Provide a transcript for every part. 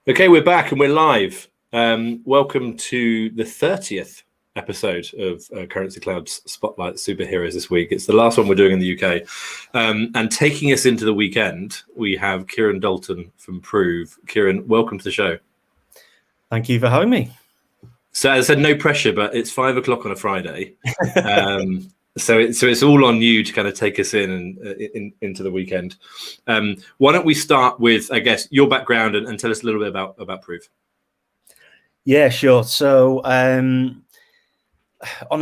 Okay, we're back and we're live. Welcome to the 30th episode of Currency Cloud's Spotlight Superheroes this week. It's the last one we're doing in the UK. And taking us into the weekend, we have Kieran Dalton from Prove. Kieran, welcome to the show. Thank you for having me. So as I said, no pressure, but it's 5 o'clock on a Friday. So it's all on you to kind of take us into the weekend. Why don't we start with, I guess, your background and tell us a little bit about Prove. Yeah, sure. So from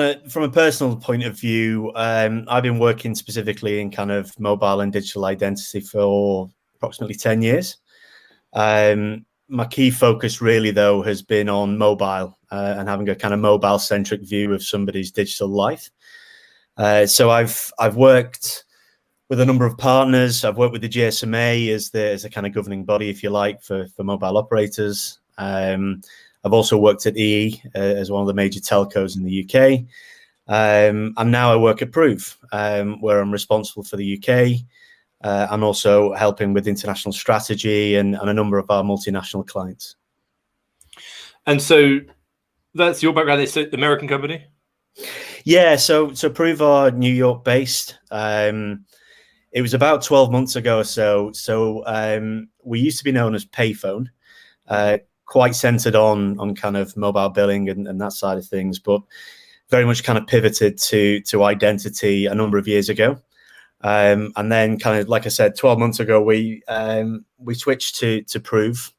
a personal point of view, I've been working specifically in kind of mobile and digital identity for approximately 10 years. My key focus really, though, has been on mobile and having a kind of mobile-centric view of somebody's digital life. So I've worked with a number of partners. I've worked with the GSMA as the kind of governing body, if you like, for mobile operators. I've also worked at EE as one of the major telcos in the UK. And now I work at Prove, where I'm responsible for the UK. I'm also helping with international strategy and a number of our multinational clients. And so that's your background. It's an American company? Yeah, so Prove are New York based. It was about 12 months ago or so. So we used to be known as Payphone, quite centered on kind of mobile billing and that side of things, but very much kind of pivoted to identity a number of years ago. And then kind of, like I said, 12 months ago, we switched to Prove,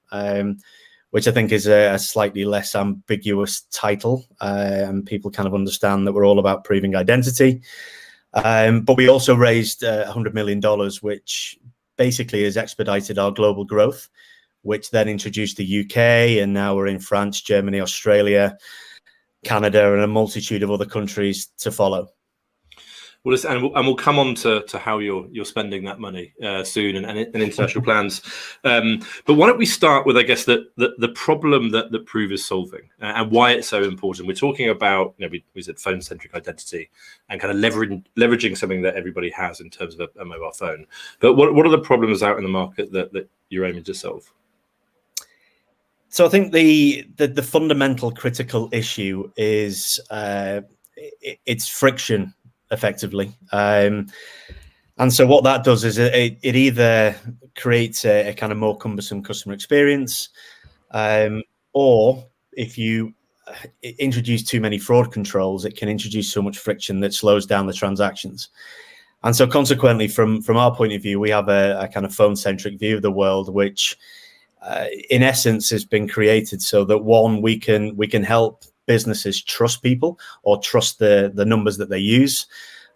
which I think is a slightly less ambiguous title. And people kind of understand that we're all about proving identity. But we also raised $100 million, which basically has expedited our global growth, which then introduced the UK. And now we're in France, Germany, Australia, Canada, and a multitude of other countries to follow. Well, and we'll come on to how you're spending that money soon and international plans. But why don't we start with, I guess, the problem that Prove is solving and why it's so important. We're talking about, we said phone-centric identity and kind of leveraging something that everybody has in terms of a mobile phone. But what are the problems out in the market that you're aiming to solve? So I think the fundamental critical issue is it's friction, effectively. And so what that does is it either creates a kind of more cumbersome customer experience, or if you introduce too many fraud controls, it can introduce so much friction that slows down the transactions. And so consequently, from our point of view, we have a kind of phone-centric view of the world, which in essence has been created so that, one, we can help businesses trust people or trust the numbers that they use,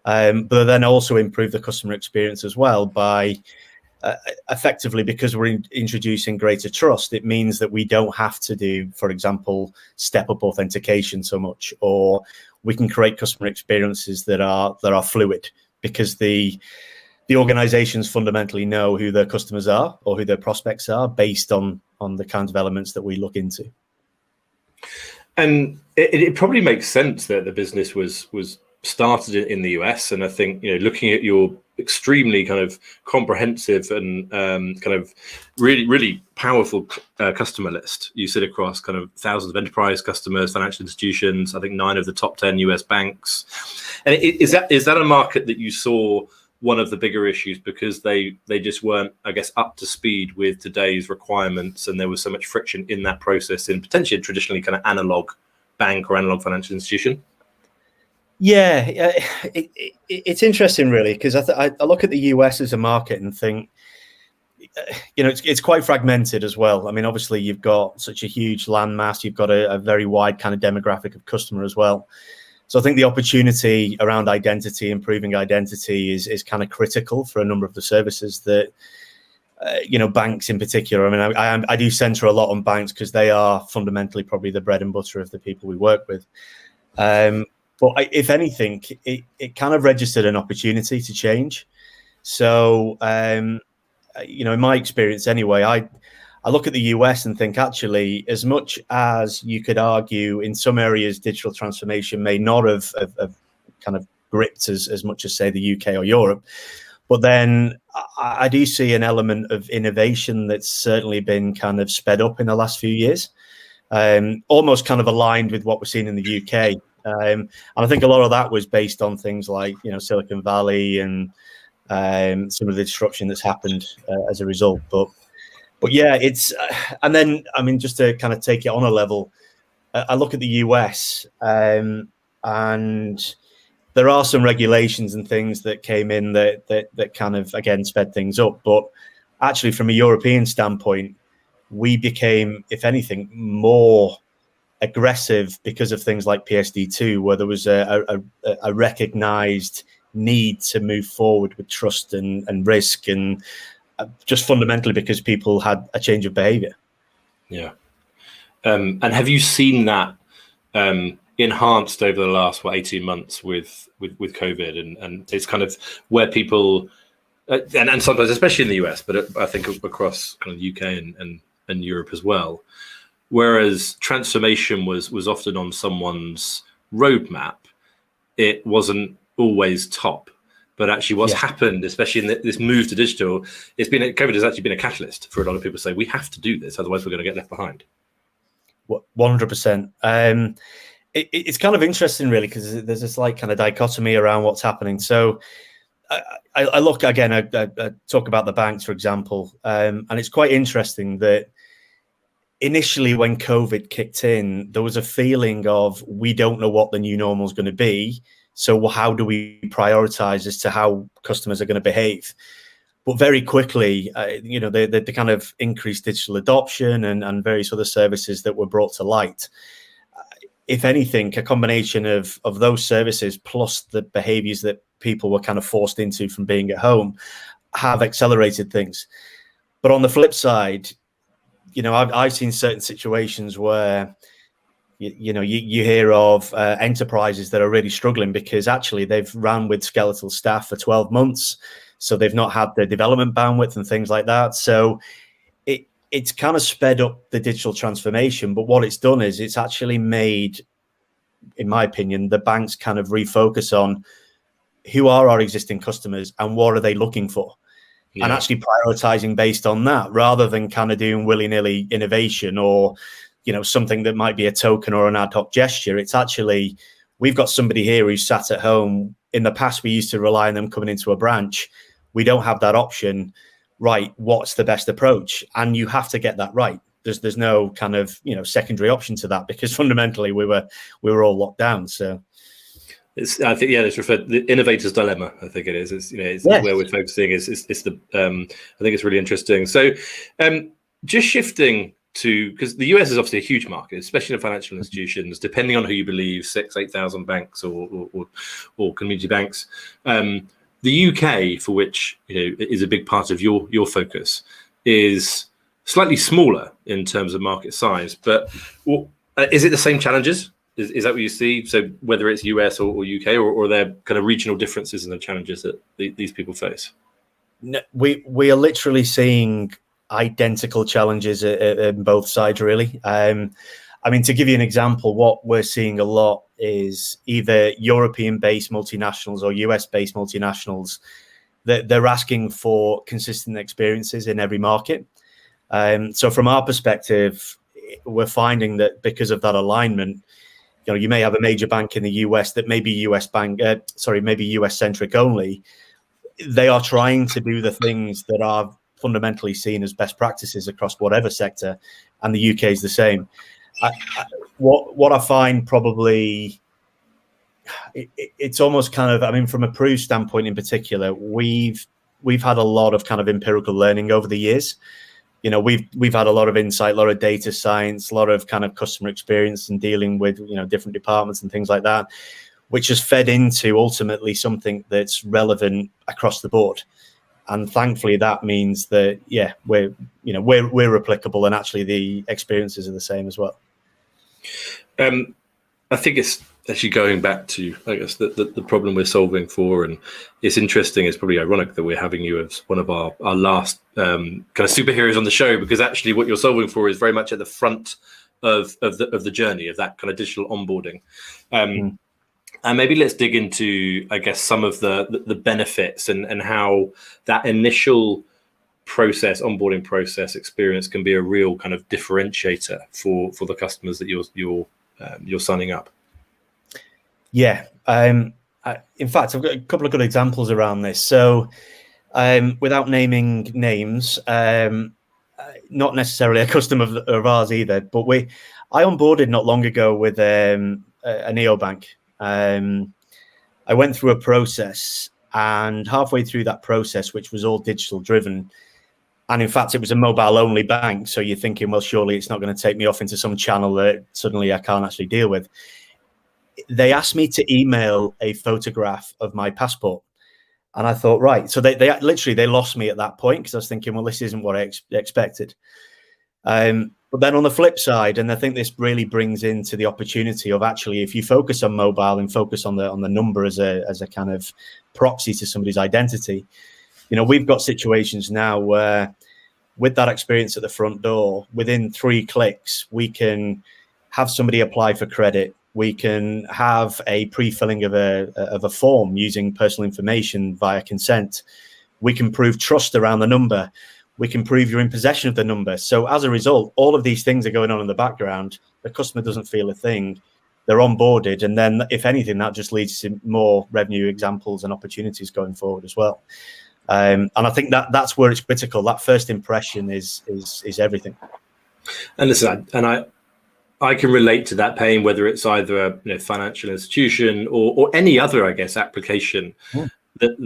but then also improve the customer experience as well by effectively, because we're introducing greater trust, it means that we don't have to do, for example, step-up authentication so much, or we can create customer experiences that are fluid because the organizations fundamentally know who their customers are or who their prospects are based on the kinds of elements that we look into. And it probably makes sense that the business was started in the US, and I think looking at your extremely kind of comprehensive and kind of really powerful customer list, you sit across kind of thousands of enterprise customers, financial institutions. I think 9 of the top 10 US banks. And is that a market that you saw one of the bigger issues because they just weren't, I guess, up to speed with today's requirements, and there was so much friction in that process in potentially a traditionally kind of analog bank or analog financial institution? Yeah, it's interesting, really, because I look at the US as a market and think, it's quite fragmented as well. I mean, obviously, you've got such a huge landmass, you've got a very wide kind of demographic of customer as well. So I think the opportunity around identity, improving identity, is kind of critical for a number of the services that, banks in particular. I mean, I do center a lot on banks because they are fundamentally probably the bread and butter of the people we work with. But if anything, it kind of registered an opportunity to change. So, in my experience anyway, I look at the US and think, actually, as much as you could argue in some areas digital transformation may not have kind of gripped as much as, say, the UK or Europe, But then I do see an element of innovation that's certainly been kind of sped up in the last few years, almost kind of aligned with what we're seeing in the UK. And I think a lot of that was based on things like, Silicon Valley and some of the disruption that's happened as a result. But yeah, it's and then I mean, just to kind of take it on a level, I look at the US and there are some regulations and things that came in that kind of again sped things up. But actually, from a European standpoint, we became, if anything, more aggressive because of things like PSD2, where there was a recognized need to move forward with trust and risk, and just fundamentally because people had a change of behavior. Yeah. And have you seen that enhanced over the last 18 months with COVID, and it's kind of where people and sometimes, especially in the US, but I think across kind of the UK and Europe as well, whereas transformation was often on someone's roadmap, it wasn't always top. But actually what's happened, especially in this move to digital, COVID has actually been a catalyst for a lot of people to say, we have to do this, otherwise we're going to get left behind. 100%. It's kind of interesting, really, because there's this like kind of dichotomy around what's happening. So I look again, I talk about the banks, for example, and it's quite interesting that initially when COVID kicked in, there was a feeling of we don't know what the new normal is going to be. So how do we prioritize as to how customers are going to behave? But very quickly, the kind of increased digital adoption and various other services that were brought to light. If anything, a combination of those services plus the behaviors that people were kind of forced into from being at home have accelerated things. But on the flip side, I've seen certain situations where you hear of enterprises that are really struggling because actually they've run with skeletal staff for 12 months. So they've not had the development bandwidth and things like that. So it's kind of sped up the digital transformation. But what it's done is it's actually made, in my opinion, the banks kind of refocus on who are our existing customers and what are they looking for? Yeah. And actually prioritizing based on that rather than kind of doing willy-nilly innovation or, something that might be a token or an ad hoc gesture. It's actually, we've got somebody here who's sat at home. In the past, we used to rely on them coming into a branch. We don't have that option. Right, what's the best approach? And you have to get that right. There's no kind of secondary option to that because fundamentally we were all locked down. So it's it's referred the innovator's dilemma. I think it is. It's yes. Where we're focusing is the I think it's really interesting. So just shifting to, because the US is obviously a huge market, especially in financial institutions, depending on who you believe, 8,000 banks or community banks. The UK, for which is a big part of your focus, is slightly smaller in terms of market size. But is it the same challenges? Is that what you see? So whether it's US or UK, or are there kind of regional differences in the challenges that these people face? No, we are literally seeing identical challenges in both sides, really. I mean, to give you an example, what we're seeing a lot is either European-based multinationals or US-based multinationals that they're asking for consistent experiences in every market. So from our perspective, we're finding that because of that alignment, you may have a major bank in the US that may be maybe US-centric only. They are trying to do the things that are fundamentally seen as best practices across whatever sector, and the UK is the same. What I find probably it's almost kind of, I mean, from a Proof standpoint in particular, we've had a lot of kind of empirical learning over the years. We've had a lot of insight, a lot of data science, a lot of kind of customer experience and dealing with different departments and things like that, which has fed into ultimately something that's relevant across the board. And thankfully, that means that we're replicable, and actually the experiences are the same as well. I think it's actually going back to, I guess, the problem we're solving for, and it's interesting. It's probably ironic that we're having you as one of our last kind of superheroes on the show, because actually what you're solving for is very much at the front of the journey of that kind of digital onboarding. And maybe let's dig into, I guess, some of the benefits and how that initial process, onboarding process experience can be a real kind of differentiator for the customers that you're signing up. Yeah. In fact, I've got a couple of good examples around this. So without naming names, not necessarily a customer of ours either, but I onboarded not long ago with a neobank. I went through a process, and halfway through that process, which was all digital driven, and in fact, it was a mobile only bank. So you're thinking, well, surely it's not going to take me off into some channel that suddenly I can't actually deal with. They asked me to email a photograph of my passport. And I thought, right. So they literally lost me at that point, because I was thinking, well, this isn't what I expected. But then on the flip side, and I think this really brings into the opportunity of actually, if you focus on mobile and focus on the number as a kind of proxy to somebody's identity, we've got situations now where, with that experience at the front door, within 3 clicks, we can have somebody apply for credit. We can have a pre-filling of a form using personal information via consent. We can prove trust around the number. We can prove you're in possession of the number. So as a result, all of these things are going on in the background. The customer doesn't feel a thing. They're onboarded. And then, if anything, that just leads to more revenue examples and opportunities going forward as well. And I think that's where it's critical. That first impression is everything. And listen, I can relate to that pain, whether it's either a financial institution or any other, I guess, application. That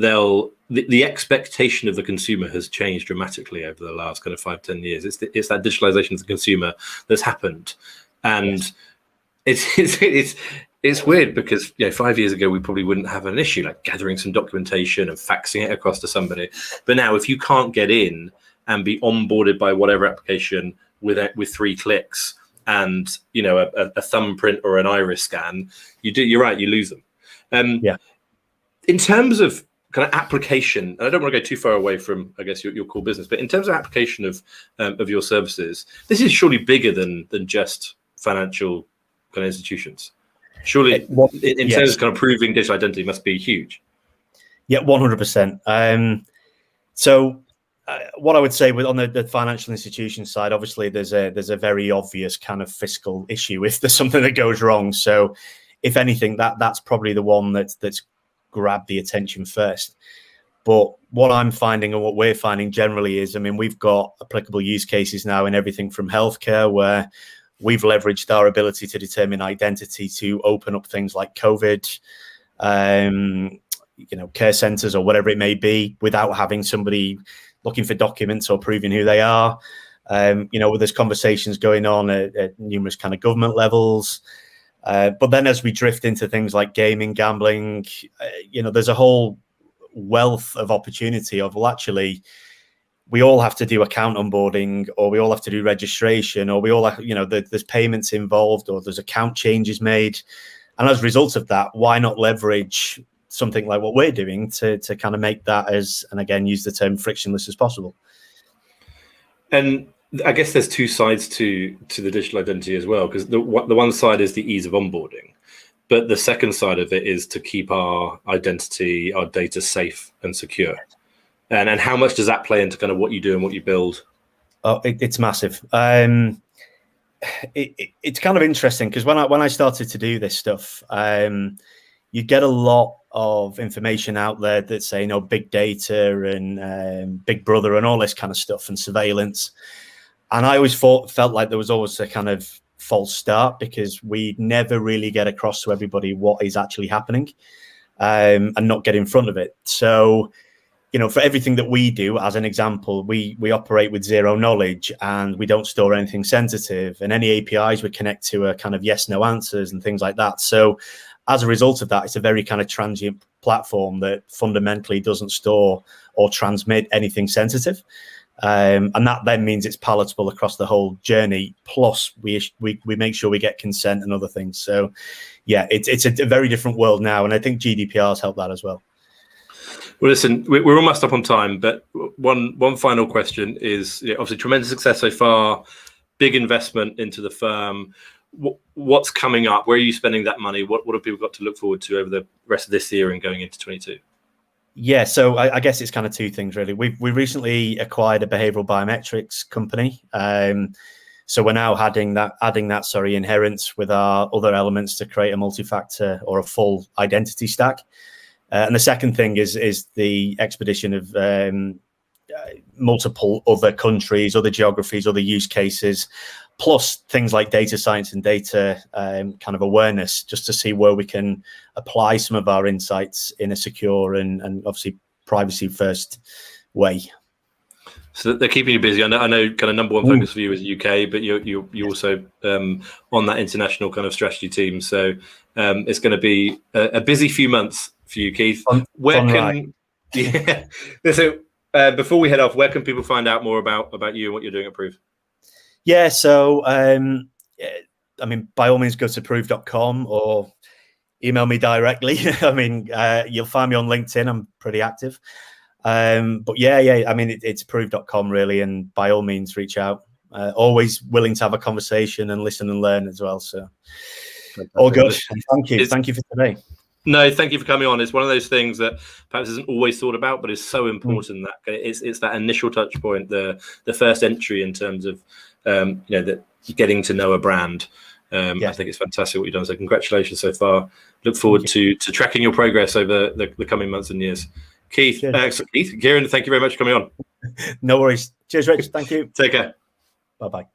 the expectation of the consumer has changed dramatically over the last kind of 5-10 years. It's that digitalization of the consumer that's happened, and yes. It's weird because 5 years ago we probably wouldn't have an issue like gathering some documentation and faxing it across to somebody. But now, if you can't get in and be onboarded by whatever application with 3 clicks and a thumbprint or an iris scan, you're right, you lose them. In terms of kind of application, and I don't want to go too far away from, I guess, your core business, but in terms of application of your services, this is surely bigger than just financial kind of institutions. Surely, in terms of kind of proving digital identity, must be huge. Yeah, 100%. So what I would say on the financial institution side, obviously there's a very obvious kind of fiscal issue if there's something that goes wrong. So if anything, that's probably the one that's grabbed the attention first. But what I'm finding, and what we're finding generally, is, we've got applicable use cases now in everything from healthcare, where we've leveraged our ability to determine identity to open up things like COVID, care centers or whatever it may be, without having somebody looking for documents or proving who they are. There's conversations going on at numerous kind of government levels. But then as we drift into things like gaming, gambling, there's a whole wealth of opportunity of, well, actually, we all have to do account onboarding, or we all have to do registration, or we all have, there's payments involved, or there's account changes made. And as a result of that, why not leverage something like what we're doing to kind of make that and again, use the term frictionless as possible. And I guess there's 2 sides to the digital identity as well, because the one side is the ease of onboarding, but the second side of it is to keep our identity, our data safe and secure. And how much does that play into kind of what you do and what you build? Oh, it's massive. It's kind of interesting because when I started to do this stuff, you get a lot of information out there that say, big data and Big Brother and all this kind of stuff and surveillance. And I always felt like there was always a kind of false start, because we never really get across to everybody what is actually happening, and not get in front of it. So, for everything that we do, as an example, we operate with zero knowledge, and we don't store anything sensitive, and any APIs we connect to are kind of yes, no answers and things like that. So as a result of that, it's a very kind of transient platform that fundamentally doesn't store or transmit anything sensitive. And that then means it's palatable across the whole journey. Plus, we make sure we get consent and other things. So, yeah, it's a very different world now, and I think GDPR has helped that as well. Well, listen, we're almost up on time, but one final question is, obviously tremendous success so far, big investment into the firm. what's coming up? Where are you spending that money? What have people got to look forward to over the rest of this year and going into 22? Yeah, so I guess it's kind of two things really. We recently acquired a behavioral biometrics company, so we're now adding that inherence with our other elements to create a multi-factor or a full identity stack. And the second thing is the expedition of multiple other countries, other geographies, other use cases, plus things like data science and data kind of awareness, just to see where we can apply some of our insights in a secure and obviously privacy first way. So they're keeping you busy. I know kind of number one focus for you is UK, but you also on that international kind of strategy team. So it's going to be a busy few months for you, Keith. So before we head off, where can people find out more about you and what you're doing at Prove? Yeah, so I mean, by all means, go to prove.com or email me directly. I mean, you'll find me on LinkedIn. I'm pretty active. But yeah, I mean, it's prove.com really, and by all means, reach out. Always willing to have a conversation and listen and learn as well. So all good. Thank you. Thank you for today. No, thank you for coming on. It's one of those things that perhaps isn't always thought about, but is so important that it's that initial touch point, the first entry in terms of that getting to know a brand. I think it's fantastic what you've done. So congratulations so far. Look forward to tracking your progress over the coming months and years. Keith, Kieran, thank you very much for coming on. No worries. Cheers, Rich. Thank you. Take care. Bye-bye.